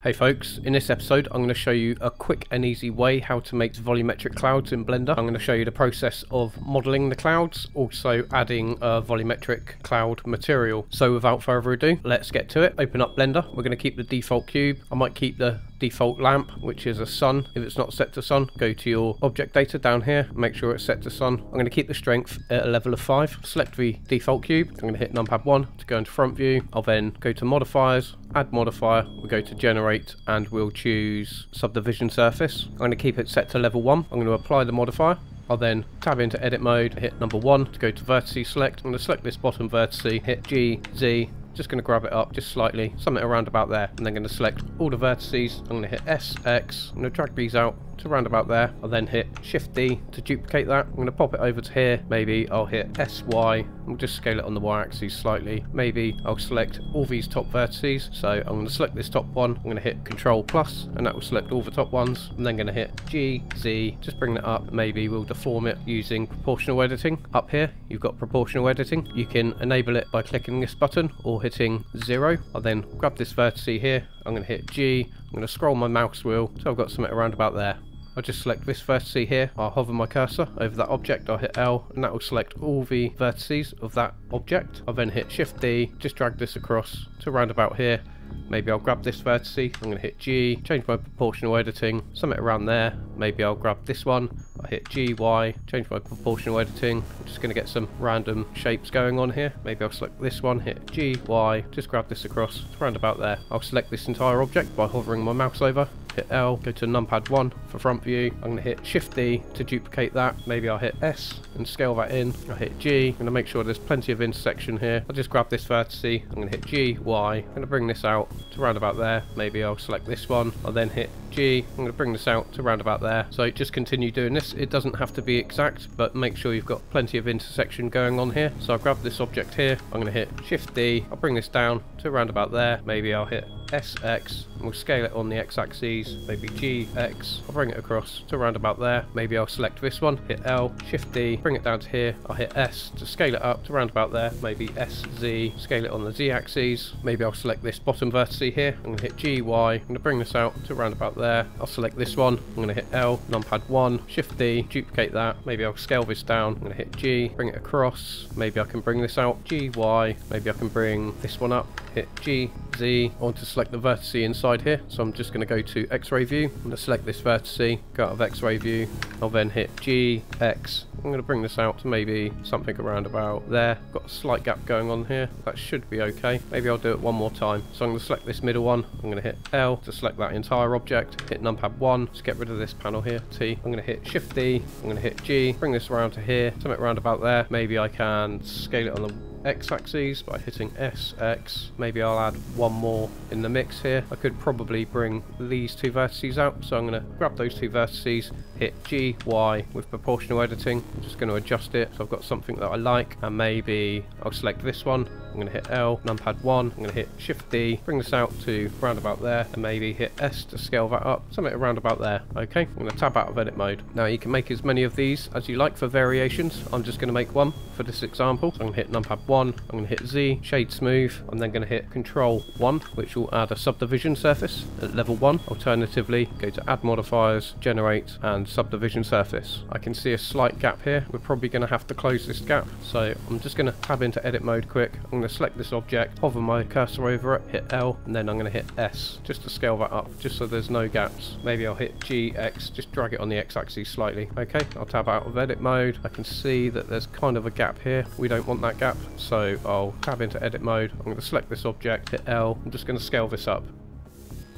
Hey folks, in this episode I'm going to show you a quick and easy way how to make volumetric clouds in Blender. I'm going to show you the process of modeling the clouds, also adding a volumetric cloud material. So without further ado, let's get to it. Open up Blender. We're going to keep the default cube. I might keep the default lamp, which is a sun. If it's not set to sun, go to your object data down here, make sure it's set to sun. I'm going to keep the strength at a level of 5. Select the default cube. I'm going to hit numpad 1 to go into front view. I'll then go to modifiers, add modifier, we'll go to generate and we'll choose subdivision surface. I'm going to keep it set to level 1. I'm going to apply the modifier. I'll then tab into edit mode, hit number 1 to go to vertices select. I'm going to select this bottom vertice, hit G, Z, just going to grab it up just slightly, something around about there, and then going to select all the vertices. I'm going to hit S, X, I'm going to drag these out to round about there. I'll then hit Shift D to duplicate that. I'm going to pop it over to here. Maybe I'll hit S, Y. I'll just scale it on the Y axis slightly. Maybe I'll select all these top vertices. So I'm going to select this top one. I'm going to hit Control plus, and that will select all the top ones. I'm then going to hit G, Z, just bring that up. Maybe we'll deform it using proportional editing. Up here, you've got proportional editing. You can enable it by clicking this button or hitting 0. I'll then grab this vertice here. I'm going to hit G. I'm going to scroll my mouse wheel so I've got something around about there. I'll just select this vertice here, I'll hover my cursor over that object, I'll hit L, and that will select all the vertices of that object. I'll then hit Shift D, just drag this across to round about here. Maybe I'll grab this vertice, I'm going to hit G, change my proportional editing, something around there. Maybe I'll grab this one, I'll hit G, Y, change my proportional editing. I'm just going to get some random shapes going on here. Maybe I'll select this one, hit G, Y, just grab this across to round about there. I'll select this entire object by hovering my mouse over. Hit L, go to numpad 1 for front view. I'm going to hit Shift D to duplicate that. Maybe I'll hit S and scale that in. I'll hit G. I'm going to make sure there's plenty of intersection here. I'll just grab this vertice. I'm going to hit G, Y. I'm going to bring this out to round about there. Maybe I'll select this one. I'll then hit G. I'm going to bring this out to round about there. So just continue doing this. It doesn't have to be exact, but make sure you've got plenty of intersection going on here. So I'll grab this object here. I'm going to hit Shift D. I'll bring this down to round about there. Maybe I'll hit SX and we'll scale it on the X-axis, maybe GX. I'll bring it across to around about there. Maybe I'll select this one, hit L, Shift D, bring it down to here. I'll hit S to scale it up to around about there. Maybe SZ, scale it on the Z-axis. Maybe I'll select this bottom vertice here. I'm going to hit GY. I'm going to bring this out to around about there. I'll select this one. I'm going to hit L, numpad 1, Shift D, duplicate that. Maybe I'll scale this down. I'm going to hit G, bring it across. Maybe I can bring this out, GY. Maybe I can bring this one up, hit G, Z. I want to select the vertice inside here, so I'm just going to go to X-ray view. I'm going to select this vertice, go out of X-ray view. I'll then hit G, X. I'm going to bring this out to maybe something around about there. Got a slight gap going on here. That should be okay. Maybe I'll do it one more time. So I'm going to select this middle one. I'm going to hit L to select that entire object. Hit numpad 1 to get rid of this panel here. T. I'm going to hit Shift D. I'm going to hit G. Bring this around to here. Something around about there. Maybe I can scale it on the X-axis by hitting S, X. Maybe I'll add one more in the mix here. I could probably bring these two vertices out, so I'm going to grab those two vertices, hit G, Y with proportional editing. I'm just going to adjust it so I've got something that I like, and maybe I'll select this one. I'm going to hit L, numpad 1, I'm going to hit Shift D, bring this out to round about there, and maybe hit S to scale that up, something around about there. Okay, I'm going to tab out of edit mode. Now you can make as many of these as you like for variations. I'm just going to make one for this example. So I'm going to hit numpad 1, I'm going to hit Z, shade smooth. I'm then going to hit Control 1, which will add a subdivision surface at level 1. Alternatively, go to add modifiers, generate, and subdivision surface. I can see a slight gap here. We're probably going to have to close this gap. So I'm just going to tab into edit mode quick. I'm going to select this object, hover my cursor over it, hit L, and then I'm going to hit S just to scale that up, just so there's no gaps. Maybe I'll hit G, X, just drag it on the X-axis slightly. Okay, I'll tab out of edit mode. I can see that there's kind of a gap here. We don't want that gap, so I'll tab into edit mode. I'm going to select this object, hit L. I'm just going to scale this up.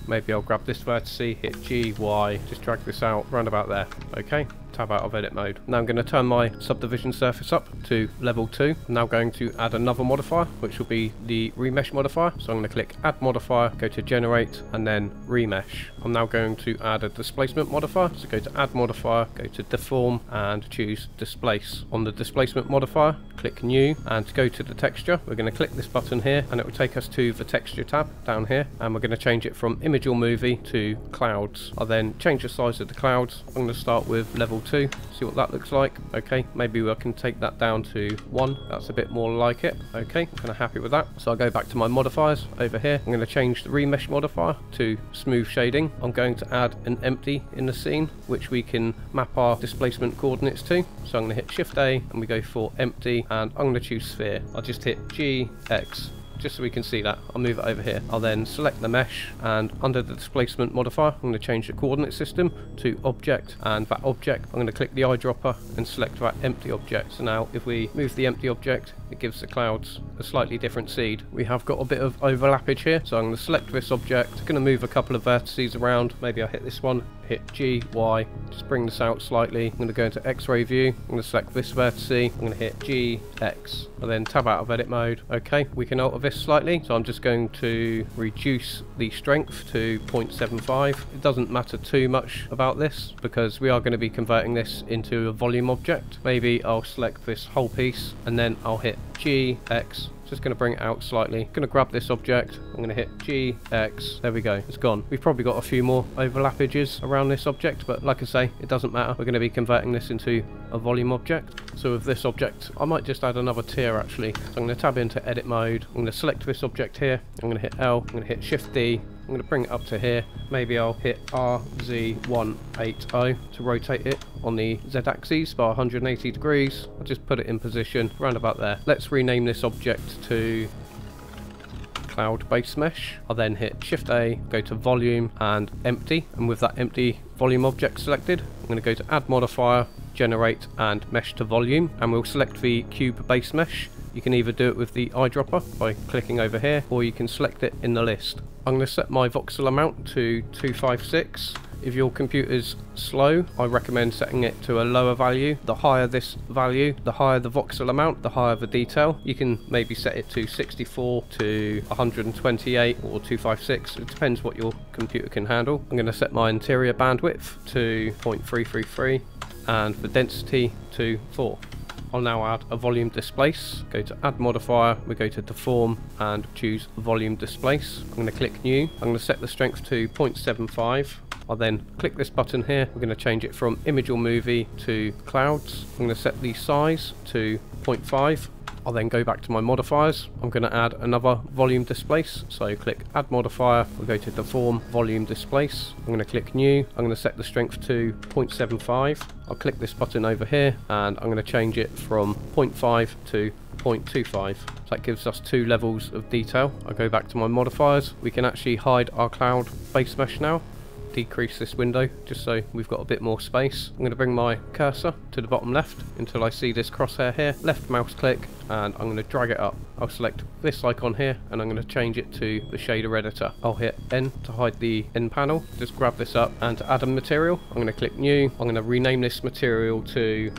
Maybe I'll grab this vertice, hit G, Y, just drag this out round about there. Okay, tab out of edit mode. Now I'm going to turn my subdivision surface up to level 2. I'm now going to add another modifier, which will be the remesh modifier. So I'm going to click add modifier, go to generate, and then remesh. I'm now going to add a displacement modifier. So go to add modifier, go to deform, and choose displace. On the displacement modifier, click new, and go to the texture. We're going to click this button here, and it will take us to the texture tab down here, and we're going to change it from image or movie to clouds. I'll then change the size of the clouds. I'm going to start with level 2. 2, see what that looks like. Okay, maybe I can take that down to 1. That's a bit more like it. Okay, kind of happy with that. So I'll go back to my modifiers over here. I'm going to change the remesh modifier to smooth shading. I'm going to add an empty in the scene, which we can map our displacement coordinates to. So I'm going to hit Shift A and we go for empty, and I'm going to choose sphere. I'll just hit G, X, just so we can see that. I'll move it over here. I'll then select the mesh, and under the displacement modifier, I'm going to change the coordinate system to object, and that object, I'm going to click the eyedropper and select that empty object. So now if we move the empty object, it gives the clouds a slightly different seed. We have got a bit of overlappage here, so I'm going to select this object. I'm going to move a couple of vertices around. Maybe I'll hit this one, hit G, Y, just bring this out slightly. I'm going to go into X-ray view. I'm going to select this vertice. I'm going to hit G, X. I'll then tab out of edit mode. Okay, we can alter this slightly. So I'm just going to reduce the strength to 0.75. It doesn't matter too much about this because we are going to be converting this into a volume object. Maybe I'll select this whole piece and then I'll hit G, X. Just going to bring it out slightly. Going to grab this object. I'm going to hit G, X. There we go. It's gone. We've probably got a few more overlappages around this object, but like I say, it doesn't matter. We're going to be converting this into a volume object. So with this object, I might just add another tier actually. So I'm going to tab into edit mode. I'm going to select this object here. I'm going to hit L. I'm going to hit Shift D. I'm going to bring it up to here. Maybe I'll hit RZ180 to rotate it on the Z-axis by 180 degrees. I'll just put it in position around about there. Let's rename this object to Cloud Base Mesh. I'll then hit Shift A, go to Volume and Empty. And with that empty volume object selected, I'm going to go to Add Modifier, Generate and Mesh to Volume. And we'll select the Cube Base Mesh. You can either do it with the eyedropper by clicking over here, or you can select it in the list. I'm going to set my voxel amount to 256. If your computer's slow, I recommend setting it to a lower value. The higher this value, the higher the voxel amount, the higher the detail. You can maybe set it to 64 to 128 or 256. It depends what your computer can handle. I'm going to set my interior bandwidth to 0.333 and the density to 4. I'll now add a volume displace. Go to add modifier, we go to deform and choose volume displace. I'm going to click new. I'm going to set the strength to 0.75. I'll then click this button here. We're going to change it from image or movie to clouds. I'm going to set the size to 0.5. I'll then go back to my modifiers. I'm going to add another volume displace. So click add modifier, we'll go to deform volume displace. I'm going to click new. I'm going to set the strength to 0.75. I'll click this button over here and I'm going to change it from 0.5 to 0.25. So that gives us 2 levels of detail. I'll go back to my modifiers. We can actually hide our cloud base mesh now. Decrease this window just so we've got a bit more space. I'm going to bring my cursor to the bottom left until I see this crosshair here. Left mouse click and I'm going to drag it up. I'll select this icon here and I'm going to change it to the shader editor. I'll hit N to hide the N panel. Just grab this up, and to add a material, I'm going to click new. I'm going to rename this material to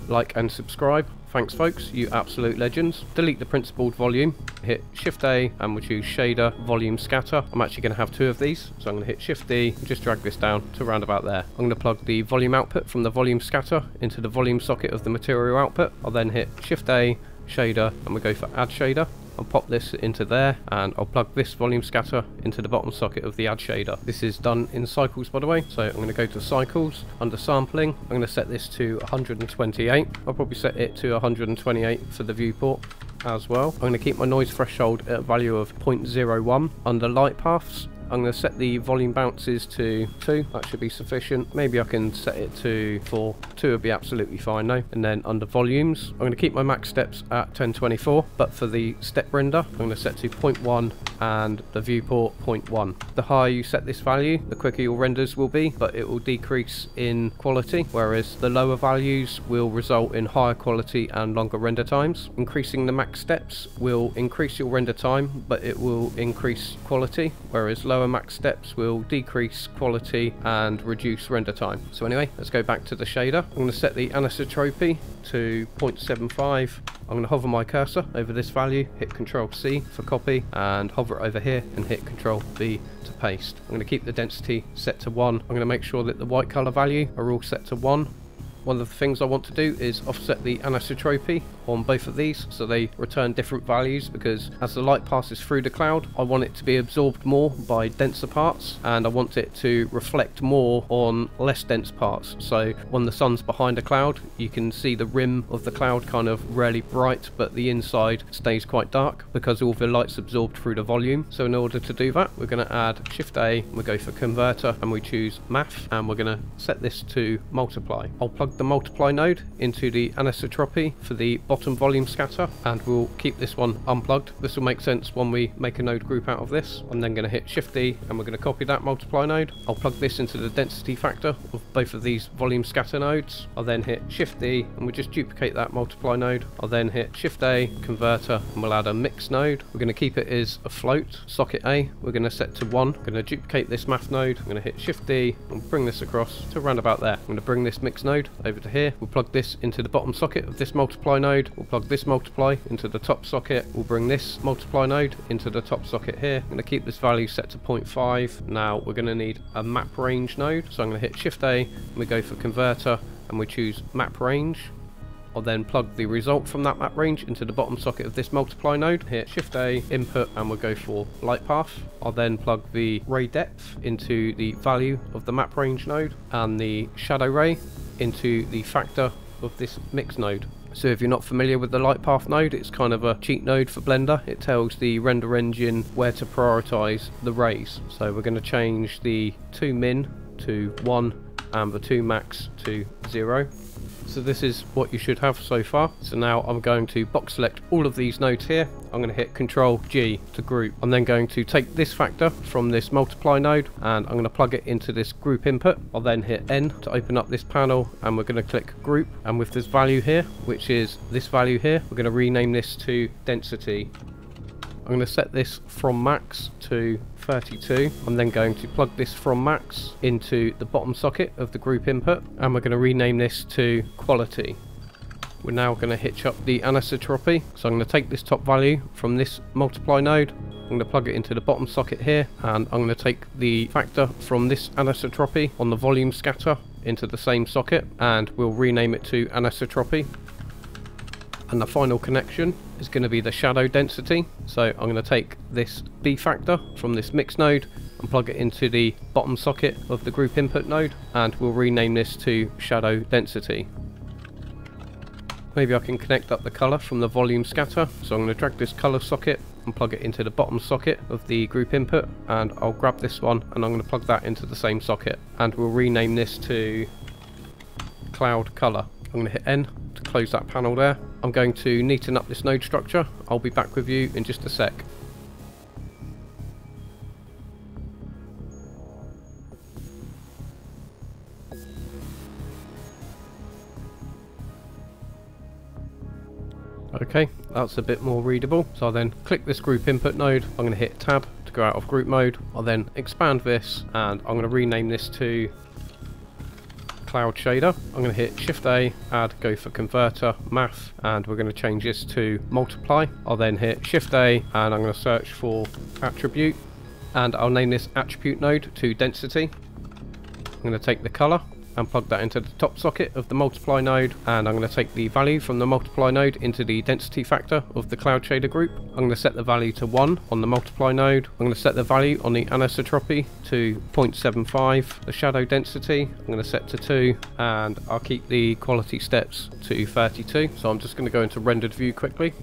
Like and Subscribe. Thanks folks, you absolute legends. Delete the principled volume, hit Shift A and we'll choose Shader Volume Scatter. I'm actually going to have 2 of these, so I'm going to hit Shift D and just drag this down to around about there. I'm going to plug the volume output from the volume scatter into the volume socket of the material output. I'll then hit Shift A, Shader, and we go for Add Shader. I'll pop this into there and I'll plug this volume scatter into the bottom socket of the add shader. This is done in cycles by the way, so I'm going to go to cycles, under sampling, I'm going to set this to 128. I'll probably set it to 128 for the viewport as well. I'm going to keep my noise threshold at a value of 0.01. Under light paths, I'm going to set the volume bounces to 2. That should be sufficient. Maybe I can set it to 4. 2 would be absolutely fine now. And then under volumes, I'm going to keep my max steps at 1024. But for the step render, I'm going to set to 0.1 and the viewport 0.1. The higher you set this value, the quicker your renders will be, but it will decrease in quality, whereas the lower values will result in higher quality and longer render times. Increasing the max steps will increase your render time, but it will increase quality, whereas lower max steps will decrease quality and reduce render time. So anyway, let's go back to the shader. I'm going to set the anisotropy to 0.75. I'm going to hover my cursor over this value, hit Ctrl C for copy, and hover it over here and hit Ctrl V to paste. I'm going to keep the density set to 1. I'm going to make sure that the white color value are all set to 1. One of the things I want to do is offset the anisotropy on both of these so they return different values, because as the light passes through the cloud I want it to be absorbed more by denser parts, and I want it to reflect more on less dense parts. So when the sun's behind a cloud, you can see the rim of the cloud kind of really bright, but the inside stays quite dark because all the light's absorbed through the volume. So in order to do that, we're going to add Shift A, we go for converter and we choose math, and we're going to set this to multiply. I'll plug the multiply node into the anisotropy for the bottom volume scatter, and we'll keep this one unplugged. This will make sense when we make a node group out of this. I'm then going to hit Shift D and we're going to copy that multiply node. I'll plug this into the density factor of both of these volume scatter nodes. I'll then hit Shift D and we'll just duplicate that multiply node. I'll then hit Shift A, converter, and we'll add a mix node. We're going to keep it as a float. Socket A, we're going to set to 1. I'm going to duplicate this math node. I'm going to hit Shift D and bring this across to around about there. I'm going to bring this mix node over to here. We'll plug this into the bottom socket of this multiply node. We'll plug this multiply into the top socket. We'll bring this multiply node into the top socket here. I'm going to keep this value set to 0.5. Now we're going to need a map range node. So I'm going to hit Shift A and we go for converter and we choose map range. I'll then plug the result from that map range into the bottom socket of this multiply node. Hit Shift A, input, and we'll go for light path. I'll then plug the ray depth into the value of the map range node and the shadow ray into the factor of this mix node. So if you're not familiar with the light path node, it's kind of a cheat node for Blender. It tells the render engine where to prioritize the rays. So we're going to change the 2 min to 1 and the 2 max to 0. So this is what you should have so far. So now I'm going to box select all of these nodes here. I'm going to hit Control G to group. I'm then going to take this factor from this multiply node and I'm going to plug it into this group input. I'll then hit N to open up this panel and we're going to click group, and with this value here, which is this value here, we're going to rename this to density. I'm going to set this from max to 32. I'm then going to plug this from max into the bottom socket of the group input, and we're going to rename this to quality. We're now going to hitch up the anisotropy. So I'm going to take this top value from this multiply node. I'm going to plug it into the bottom socket here, and I'm going to take the factor from this anisotropy on the volume scatter into the same socket, and we'll rename it to anisotropy. And the final connection is going to be the shadow density. So I'm going to take this B factor from this mix node and plug it into the bottom socket of the group input node, and we'll rename this to shadow density. Maybe I can connect up the color from the volume scatter. So I'm going to drag this color socket and plug it into the bottom socket of the group input, and I'll grab this one and I'm going to plug that into the same socket, and we'll rename this to cloud color. I'm going to hit N to close that panel there. I'm going to neaten up this node structure. I'll be back with you in just a sec. Okay, that's a bit more readable. So I'll then click this group input node. I'm going to hit tab to go out of group mode. I'll then expand this and I'm going to rename this to cloud shader. I'm going to hit Shift A, add, go for converter, math, and we're going to change this to multiply. I'll then hit Shift A and I'm going to search for attribute, and I'll name this attribute node to density. I'm going to take the color and plug that into the top socket of the multiply node, and I'm going to take the value from the multiply node into the density factor of the cloud shader group. I'm going to set the value to 1 on the multiply node. I'm going to set the value on the anisotropy to 0.75. The shadow density I'm going to set to 2, and I'll keep the quality steps to 32. So I'm just going to go into rendered view quickly.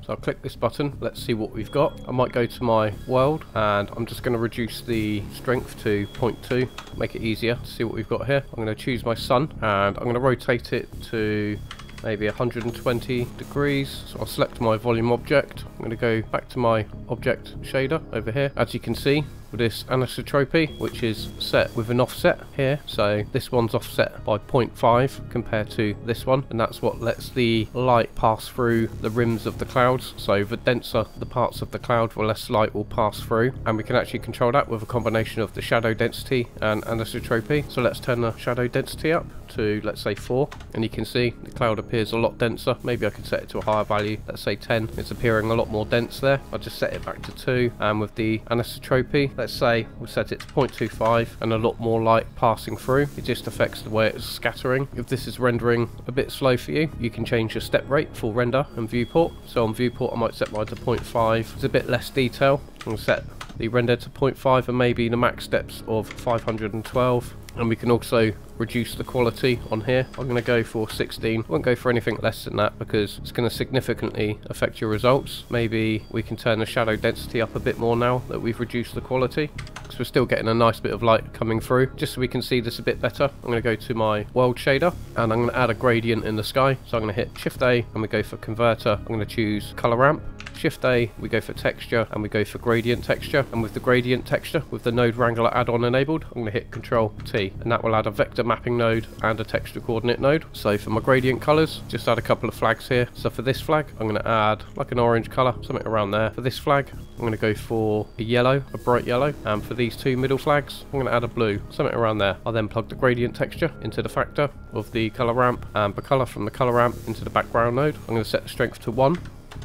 So I'll click this button, let's see what we've got. I might go to my world and I'm just going to reduce the strength to 0.2, make it easier to see what we've got here. I'm going to choose my sun and I'm going to rotate it to maybe 120 degrees. So I'll select my volume object. I'm going to go back to my object shader over here. As you can see, with this anisotropy, which is set with an offset here, so this one's offset by 0.5 compared to this one, and that's what lets the light pass through the rims of the clouds. So the denser the parts of the cloud, the less light will pass through, and we can actually control that with a combination of the shadow density and anisotropy. So let's turn the shadow density up to, let's say, 4, and you can see the cloud appears a lot denser. Maybe I can set it to a higher value, let's say 10. It's appearing a lot more dense there. I'll just set it back to 2, and with the anisotropy, let's say we'll set it to 0.25 and a lot more light passing through. It just affects the way it's scattering. If this is rendering a bit slow for you, you can change your step rate for render and viewport. So on viewport I might set mine to 0.5. It's a bit less detail. I'm going to set the render to 0.5 and maybe the max steps of 512. And we can also reduce the quality on here. I'm going to go for 16. I won't go for anything less than that because it's going to significantly affect your results. Maybe we can turn the shadow density up a bit more now that we've reduced the quality, because we're still getting a nice bit of light coming through. Just so we can see this a bit better, I'm going to go to my world shader and I'm going to add a gradient in the sky. So I'm going to hit Shift A and we go for converter. I'm going to choose color ramp. Shift A, we go for texture and we go for gradient texture, and with the gradient texture with the node wrangler add-on enabled, I'm going to hit Control T and that will add a vector mapping node and a texture coordinate node. So for my gradient colors, just add a couple of flags here. So for this flag I'm going to add like an orange color, something around there. For this flag I'm going to go for a yellow, a bright yellow, and for these two middle flags I'm going to add a blue, something around there. I'll then plug the gradient texture into the factor of the color ramp and the color from the color ramp into the background node. I'm going to set the strength to 1.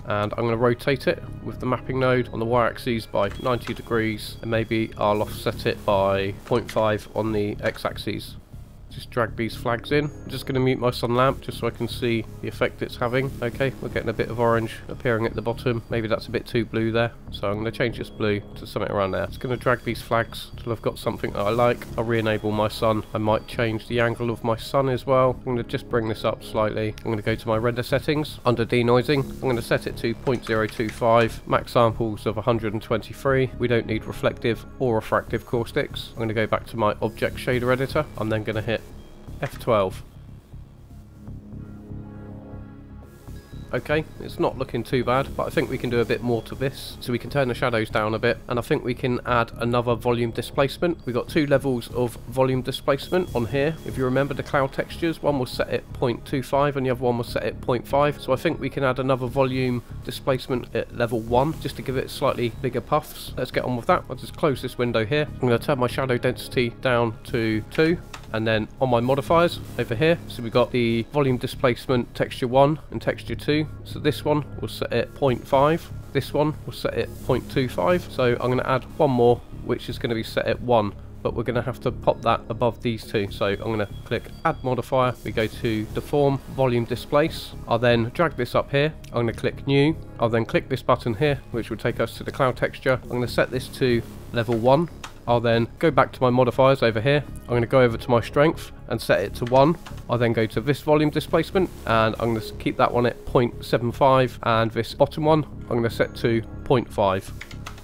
And I'm going to rotate it with the mapping node on the y-axis by 90 degrees, and maybe I'll offset it by 0.5 on the x-axis. Just drag these flags in. I'm just going to mute my sun lamp just so I can see the effect it's having. Okay, we're getting a bit of orange appearing at the bottom. Maybe that's a bit too blue there. So I'm going to change this blue to something around there. Just going to drag these flags until I've got something that I like. I'll re-enable my sun. I might change the angle of my sun as well. I'm going to just bring this up slightly. I'm going to go to my render settings. Under denoising, I'm going to set it to 0.025. Max samples of 123. We don't need reflective or refractive caustics. I'm going to go back to my object shader editor. I'm then going to hit F12. Okay, it's not looking too bad, but I think we can do a bit more to this. So we can turn the shadows down a bit, and I think we can add another volume displacement. We've got two levels of volume displacement on here. If you remember the cloud textures, one was set at 0.25 and the other one was set at 0.5. So I think we can add another volume displacement at level 1, just to give it slightly bigger puffs. Let's get on with that. I'll just close this window here. I'm going to turn my shadow density down to 2. And then on my modifiers over here, so we've got the volume displacement texture 1 and texture 2. So this one was set at 0.5, this one was set at 0.25. So I'm going to add one more, which is going to be set at 1, but we're going to have to pop that above these two. So I'm going to click add modifier, we go to deform volume displace. I'll then drag this up here, I'm going to click new, I'll then click this button here, which will take us to the cloud texture. I'm going to set this to level 1. I'll then go back to my modifiers over here. I'm going to go over to my strength and set it to 1. I'll then go to this volume displacement and I'm going to keep that one at 0.75, and this bottom one I'm going to set to 0.5.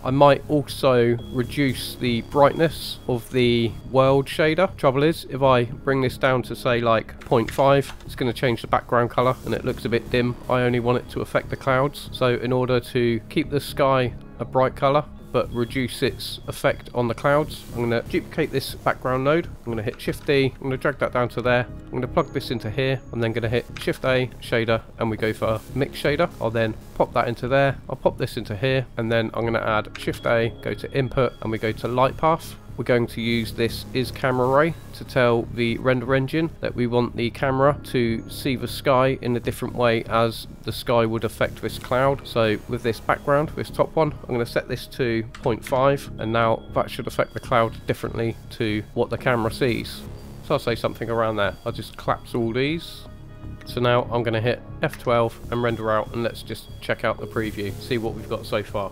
I might also reduce the brightness of the world shader. Trouble is, if I bring this down to say like 0.5, it's going to change the background color and it looks a bit dim. I only want it to affect the clouds. So in order to keep the sky a bright color but reduce its effect on the clouds, I'm going to duplicate this background node. I'm going to hit Shift D, I'm going to drag that down to there. I'm going to plug this into here. I'm then going to hit Shift A, shader, and we go for mix shader. I'll then pop that into there. I'll pop this into here, and then I'm going to add Shift A, go to input, and we go to light path. We're going to use this is camera ray to tell the render engine that we want the camera to see the sky in a different way as the sky would affect this cloud. So with this background, this top one, I'm going to set this to 0.5, and now that should affect the cloud differently to what the camera sees. So I'll say something around there. I'll just collapse all these. So now I'm going to hit F12 and render out, and let's just check out the preview, see what we've got so far.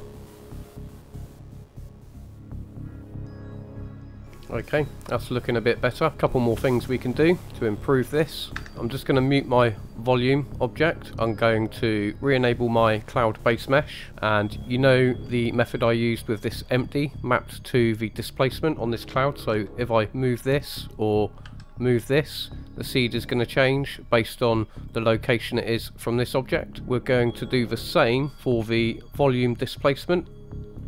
Okay, that's looking a bit better. A couple more things we can do to improve this. I'm just going to mute my volume object. I'm going to re-enable my cloud base mesh, and you know the method I used with this empty mapped to the displacement on this cloud. So if I move this or move this, the seed is going to change based on the location it is from this object. We're going to do the same for the volume displacement.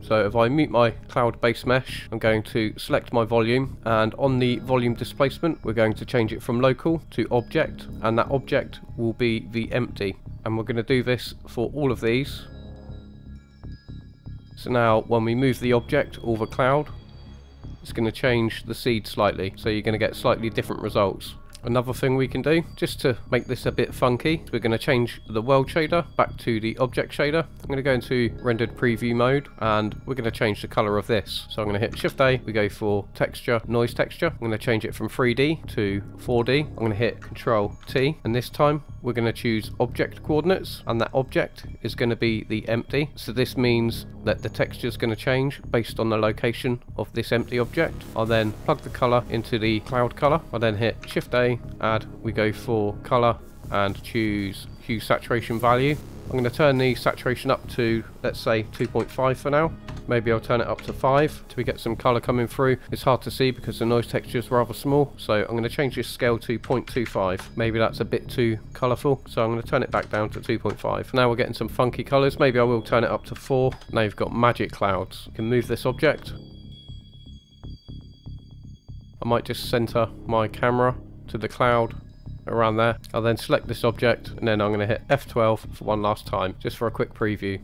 So if I mute my cloud base mesh, I'm going to select my volume, and on the volume displacement we're going to change it from local to object, and that object will be the empty, and we're going to do this for all of these. So now when we move the object or the cloud, it's going to change the seed slightly, so you're going to get slightly different results. Another thing we can do, just to make this a bit funky, we're going to change the world shader back to the object shader. I'm going to go into rendered preview mode, and we're going to change the color of this. So I'm going to hit Shift A, we go for texture, noise texture. I'm going to change it from 3D to 4D. I'm going to hit Control T, and this time we're going to choose object coordinates, and that object is going to be the empty. So this means that the texture is going to change based on the location of this empty object. I'll then plug the color into the cloud color. I'll then hit Shift A, add, we go for color and choose hue saturation value. I'm going to turn the saturation up to, let's say, 2.5 for now. Maybe I'll turn it up to 5 till we get some colour coming through. It's hard to see because the noise texture is rather small, so I'm going to change this scale to 0.25. Maybe that's a bit too colourful, so I'm going to turn it back down to 2.5. Now we're getting some funky colours. Maybe I will turn it up to 4. Now you've got magic clouds. You can move this object. I might just centre my camera to the cloud around there. I'll then select this object, and then I'm going to hit F12 for one last time, just for a quick preview.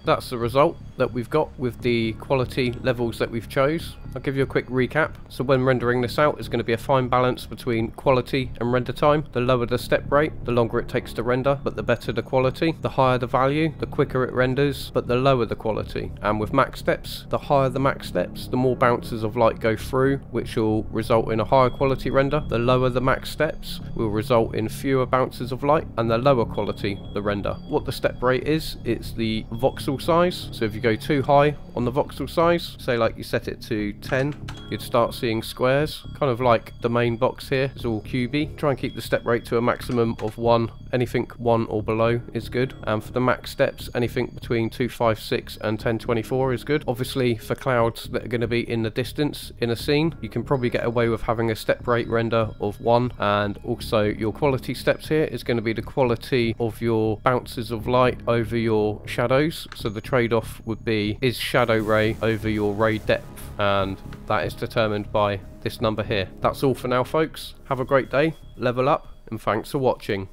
That's the result that we've got with the quality levels that we've chose. I'll give you a quick recap. So when rendering this out, it's going to be a fine balance between quality and render time. The lower the step rate, the longer it takes to render, but the better the quality. The higher the value, the quicker it renders, but the lower the quality. And with max steps, the higher the max steps, the more bounces of light go through, which will result in a higher quality render. The lower the max steps will result in fewer bounces of light, and the lower quality the render. What the step rate is, it's the voxel size. So if you go too high on the voxel size, say like you set it to 10, you'd start seeing squares, kind of like the main box here is all cubey. Try and keep the step rate to a maximum of 1. Anything 1 or below is good, and for the max steps, anything between 256 and 1024 is good. Obviously for clouds that are going to be in the distance in a scene, you can probably get away with having a step rate render of 1, and also your quality steps here is going to be the quality of your bounces of light over your shadows. So the trade-off would be, is shadow ray over your ray depth, and that is determined by this number here. That's all for now, folks. Have a great day, level up, and thanks for watching.